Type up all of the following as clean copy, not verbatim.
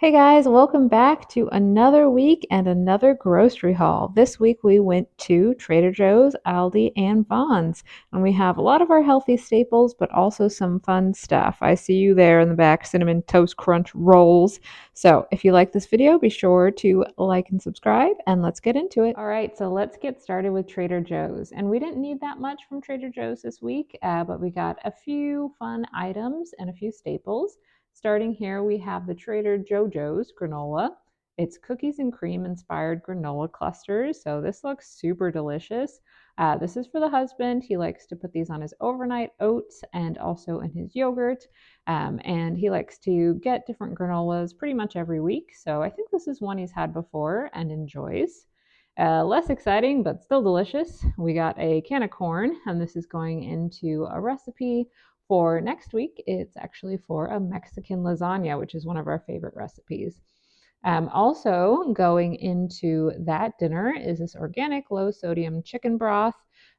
Hey guys, welcome back to another week and another grocery haul. This week we went to Trader Joe's, Aldi, and Vons, and we have a lot of our healthy staples, but also some fun stuff. I see you there in the back, Cinnamon Toast Crunch rolls. So if you like this video, be sure to like and subscribe, and let's get into it. All right, so let's get started with Trader Joe's. And we didn't need that much from Trader Joe's this week, but we got a few fun items and a few staples. Starting here, we have the Trader Joe's granola. It's cookies and cream inspired granola clusters. So this looks super delicious. This is for the husband. He likes to put these on his overnight oats and also in his yogurt. And he likes to get different granolas pretty much every week. So I think this is one he's had before and enjoys. Less exciting, but still delicious. We got a can of corn, and this is going into a recipe for next week. It's actually for a Mexican lasagna, which is one of our favorite recipes. Also, going into that dinner is this organic low sodium chicken broth.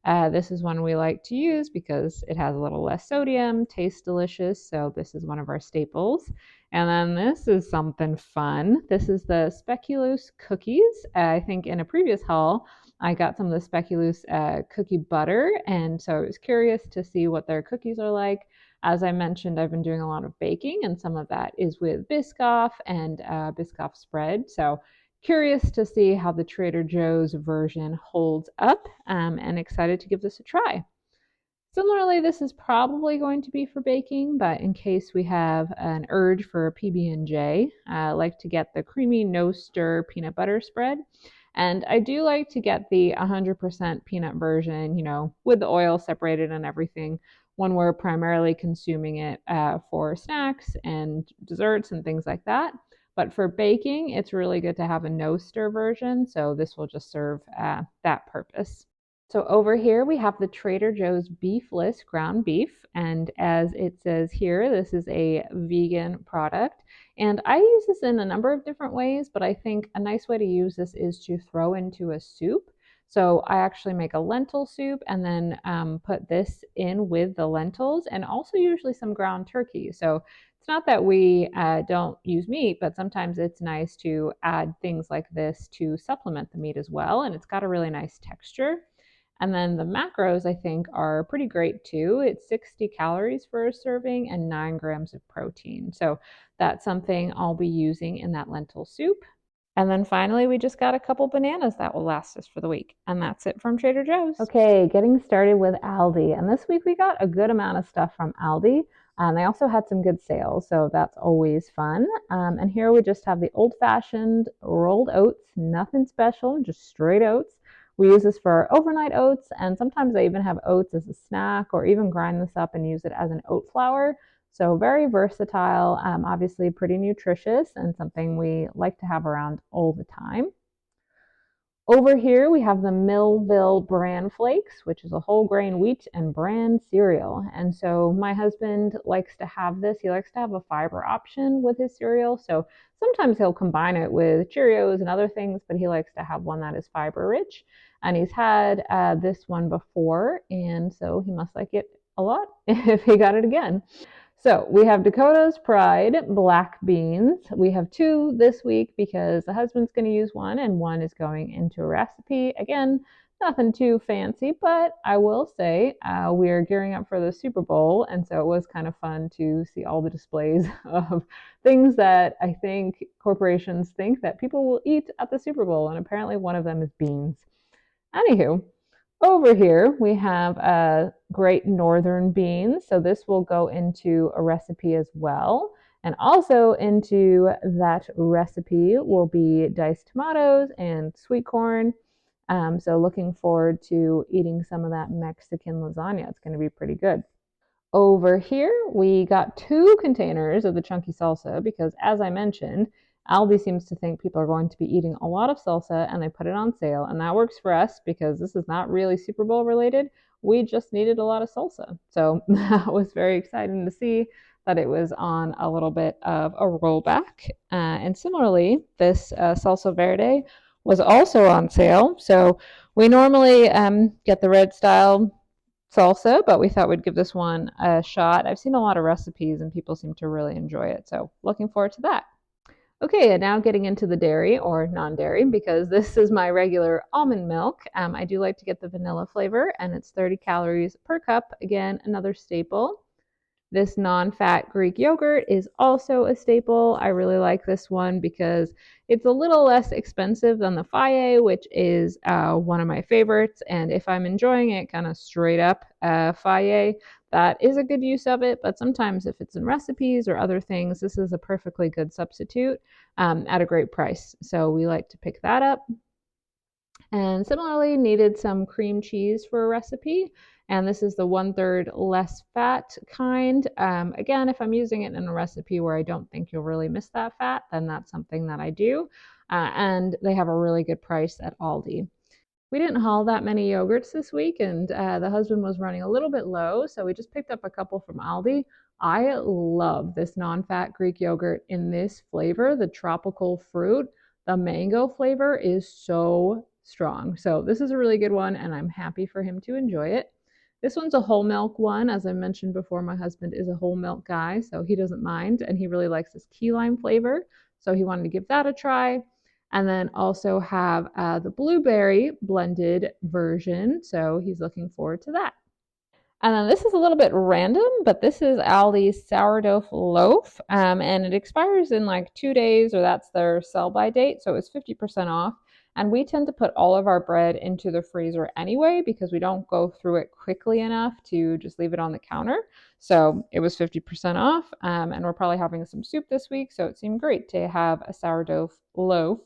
This is one we like to use because it has a little less sodium, tastes delicious. So, this is one of our staples. And then this is something fun. This is the speculoos cookies. I think in a previous haul, I got some of the speculoos cookie butter. And so I was curious to see what their cookies are like. As I mentioned, I've been doing a lot of baking, and some of that is with Biscoff and Biscoff spread. So curious to see how the Trader Joe's version holds up, and excited to give this a try. Similarly, this is probably going to be for baking, but in case we have an urge for a PB&J, I like to get the creamy no-stir peanut butter spread. And I do like to get the 100% peanut version, with the oil separated and everything, when we're primarily consuming it for snacks and desserts and things like that. But for baking, it's really good to have a no-stir version, so this will just serve that purpose. So over here we have the Trader Joe's beefless ground beef, and as it says here, this is a vegan product. And I use this in a number of different ways, but I think a nice way to use this is to throw into a soup. So I actually make a lentil soup and then put this in with the lentils and also usually some ground turkey. So it's not that we don't use meat, but sometimes it's nice to add things like this to supplement the meat as well. And it's got a really nice texture. And then the macros, I think, are pretty great too. It's 60 calories for a serving and 9 grams of protein. So that's something I'll be using in that lentil soup. And then finally, we just got a couple bananas that will last us for the week. And that's it from Trader Joe's. Okay, getting started with Aldi. And this week we got a good amount of stuff from Aldi. They also had some good sales, so that's always fun. And here we just have the old-fashioned rolled oats, nothing special, just straight oats. We use this for overnight oats, and sometimes I even have oats as a snack or even grind this up and use it as an oat flour. So very versatile, obviously pretty nutritious and something we like to have around all the time. Over here, we have the Millville Bran Flakes, which is a whole grain wheat and bran cereal. And so my husband likes to have this. He likes to have a fiber option with his cereal. So sometimes he'll combine it with Cheerios and other things, but he likes to have one that is fiber rich. And he's had this one before, and so he must like it a lot if he got it again. So we have Dakota's Pride black beans. We have two this week because the husband's going to use one and one is going into a recipe. Again, nothing too fancy, but I will say we are gearing up for the Super Bowl. And so it was kind of fun to see all the displays of things that I think corporations think that people will eat at the Super Bowl. And apparently one of them is beans. Anywho, over here, we have Great Northern beans. So this will go into a recipe as well. And also into that recipe will be diced tomatoes and sweet corn. So looking forward to eating some of that Mexican lasagna. It's going to be pretty good. Over here, we got 2 containers of the chunky salsa because, as I mentioned, Aldi seems to think people are going to be eating a lot of salsa and they put it on sale. And that works for us because this is not really Super Bowl related. We just needed a lot of salsa. So that was very exciting to see that it was on a little bit of a rollback. And similarly, this salsa verde was also on sale. So we normally get the red style salsa, but we thought we'd give this one a shot. I've seen a lot of recipes and people seem to really enjoy it. So looking forward to that. Okay, and now getting into the dairy or non-dairy because this is my regular almond milk. I do like to get the vanilla flavor, and it's 30 calories per cup. Again, another staple. This non-fat Greek yogurt is also a staple. I really like this one because it's a little less expensive than the Faye, which is one of my favorites. And if I'm enjoying it kind of straight up Faye, that is a good use of it. But sometimes if it's in recipes or other things, this is a perfectly good substitute at a great price. So we like to pick that up. And similarly, needed some cream cheese for a recipe. And this is the 1/3 less fat kind. Again, if I'm using it in a recipe where I don't think you'll really miss that fat, then that's something that I do. And they have a really good price at Aldi. We didn't haul that many yogurts this week, and the husband was running a little bit low, so we just picked up a couple from Aldi. I love this non fat Greek yogurt in this flavor, the tropical fruit. The mango flavor is so strong. So, this is a really good one, and I'm happy for him to enjoy it. This one's a whole milk one. As I mentioned before, my husband is a whole milk guy, so he doesn't mind, and he really likes this key lime flavor. So, he wanted to give that a try and then also have the blueberry blended version. So he's looking forward to that. And then this is a little bit random, but this is Aldi's sourdough loaf, and it expires in like 2 days, or that's their sell by date. So it's 50% off. And we tend to put all of our bread into the freezer anyway because we don't go through it quickly enough to just leave it on the counter. So it was 50% off, and we're probably having some soup this week. So it seemed great to have a sourdough loaf,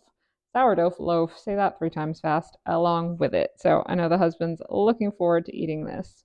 say that 3 times fast, along with it. So I know the husband's looking forward to eating this.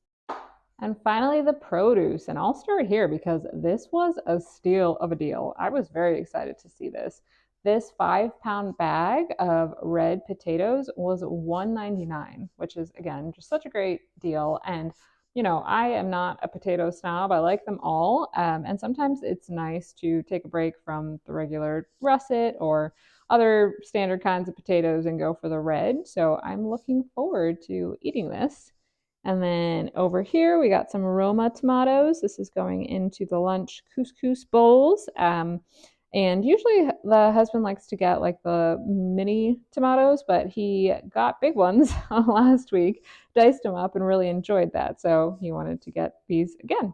And finally, the produce. And I'll start here because this was a steal of a deal. I was very excited to see this. This 5 pound bag of red potatoes was $1.99, which is, again, just such a great deal. And, I am not a potato snob. I like them all. And sometimes it's nice to take a break from the regular russet or other standard kinds of potatoes and go for the red. So I'm looking forward to eating this. And then over here, we got some Roma tomatoes. This is going into the lunch couscous bowls. And usually the husband likes to get like the mini tomatoes, but he got big ones last week, diced them up, and really enjoyed that. So he wanted to get these again.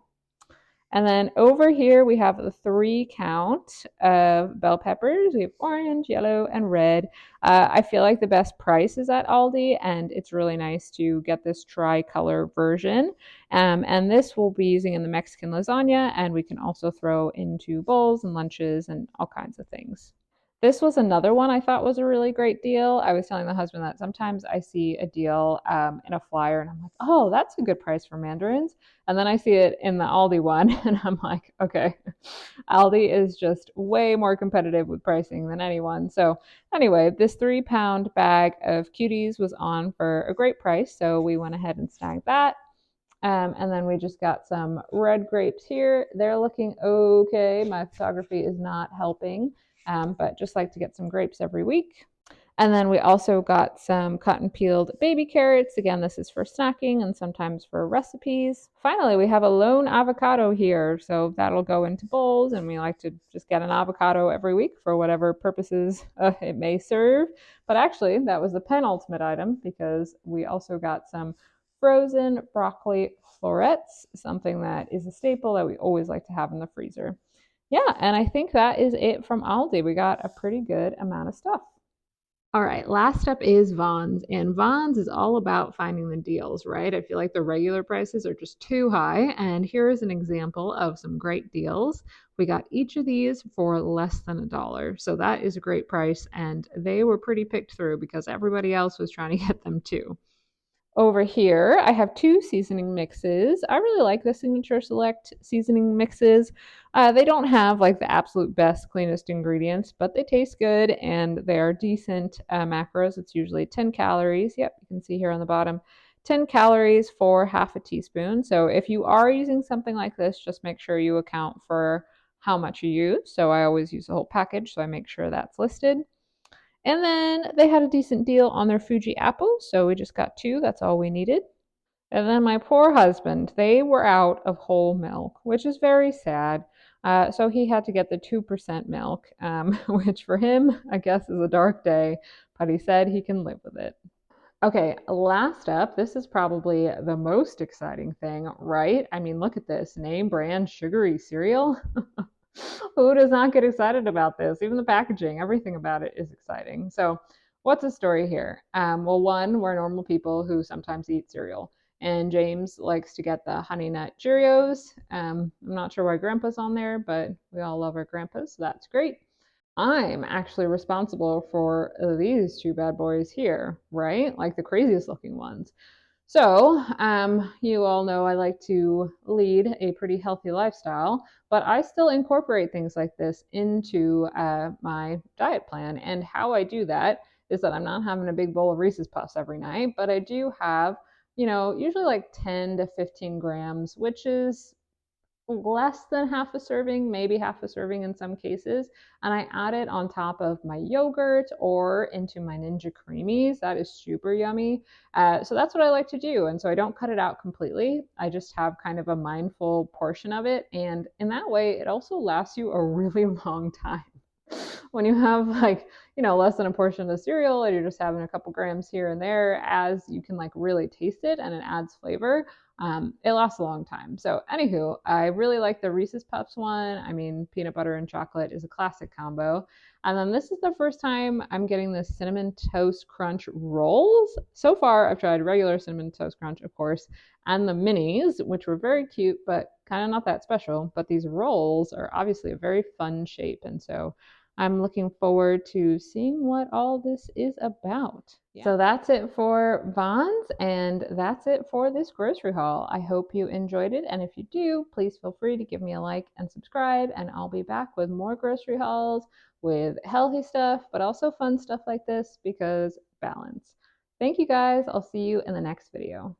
And then over here, we have the 3 count of bell peppers. We have orange, yellow, and red. I feel like the best price is at Aldi, and it's really nice to get this tri-color version. And this we'll be using in the Mexican lasagna, and we can also throw into bowls and lunches and all kinds of things. This was another one I thought was a really great deal. I was telling the husband that sometimes I see a deal in a flyer and I'm like, oh, that's a good price for mandarins. And then I see it in the Aldi one and I'm like, okay, Aldi is just way more competitive with pricing than anyone. So, anyway, this 3 pound bag of cuties was on for a great price. So, we went ahead and snagged that. And then we just got some red grapes here. They're looking okay. My photography is not helping, but just like to get some grapes every week. And then we also got some cotton peeled baby carrots. Again, this is for snacking and sometimes for recipes. Finally, we have a lone avocado here. So that'll go into bowls, and we like to just get an avocado every week for whatever purposes it may serve. But actually, that was the penultimate item because we also got some frozen broccoli florets, something that is a staple that we always like to have in the freezer. Yeah, and I think that is it from Aldi. We got a pretty good amount of stuff. All right, last up is Vons, and Vons is all about finding the deals, right? I feel like the regular prices are just too high, and here is an example of some great deals. We got each of these for less than $1, so that is a great price, and they were pretty picked through because everybody else was trying to get them too. Over here, I have 2 seasoning mixes. I really like the Signature Select seasoning mixes. They don't have like the absolute best, cleanest ingredients, but they taste good and they are decent macros. It's usually 10 calories. Yep, you can see here on the bottom, 10 calories for half a teaspoon. So if you are using something like this, just make sure you account for how much you use. So I always use the whole package, so I make sure that's listed. And then they had a decent deal on their Fuji apples, so we just got 2. That's all we needed. And then my poor husband, they were out of whole milk, which is very sad. So he had to get the 2% milk, which for him, I guess, is a dark day, but he said he can live with it. Okay, last up, this is probably the most exciting thing, right? I mean, look at this name brand sugary cereal. Who does not get excited about this? Even the packaging, everything about it is exciting. So, what's the story here? Well, one, we're normal people who sometimes eat cereal. And James likes to get the Honey Nut Cheerios. I'm not sure why Grandpa's on there, but we all love our grandpas, so that's great. I'm actually responsible for these two bad boys here, right? Like the craziest looking ones. So, you all know I like to lead a pretty healthy lifestyle, but I still incorporate things like this into my diet plan. And how I do that is that I'm not having a big bowl of Reese's Puffs every night, but I do have, usually like 10 to 15 grams, which is less than half a serving, maybe half a serving in some cases. And I add it on top of my yogurt or into my Ninja Creamies. That is super yummy. So that's what I like to do. And so I don't cut it out completely. I just have kind of a mindful portion of it. And in that way, it also lasts you a really long time. When you have like, less than a portion of cereal and you're just having a couple grams here and there, as you can like really taste it and it adds flavor, it lasts a long time. So, anywho, I really like the Reese's Puffs one. I mean, peanut butter and chocolate is a classic combo. And then this is the first time I'm getting the cinnamon toast crunch rolls. So far, I've tried regular cinnamon toast crunch, of course, and the minis, which were very cute, but kind of not that special. But these rolls are obviously a very fun shape. And so I'm looking forward to seeing what all this is about. Yeah. So that's it for Vons, and that's it for this grocery haul. I hope you enjoyed it, and if you do, please feel free to give me a like and subscribe, and I'll be back with more grocery hauls with healthy stuff, but also fun stuff like this because balance. Thank you guys. I'll see you in the next video.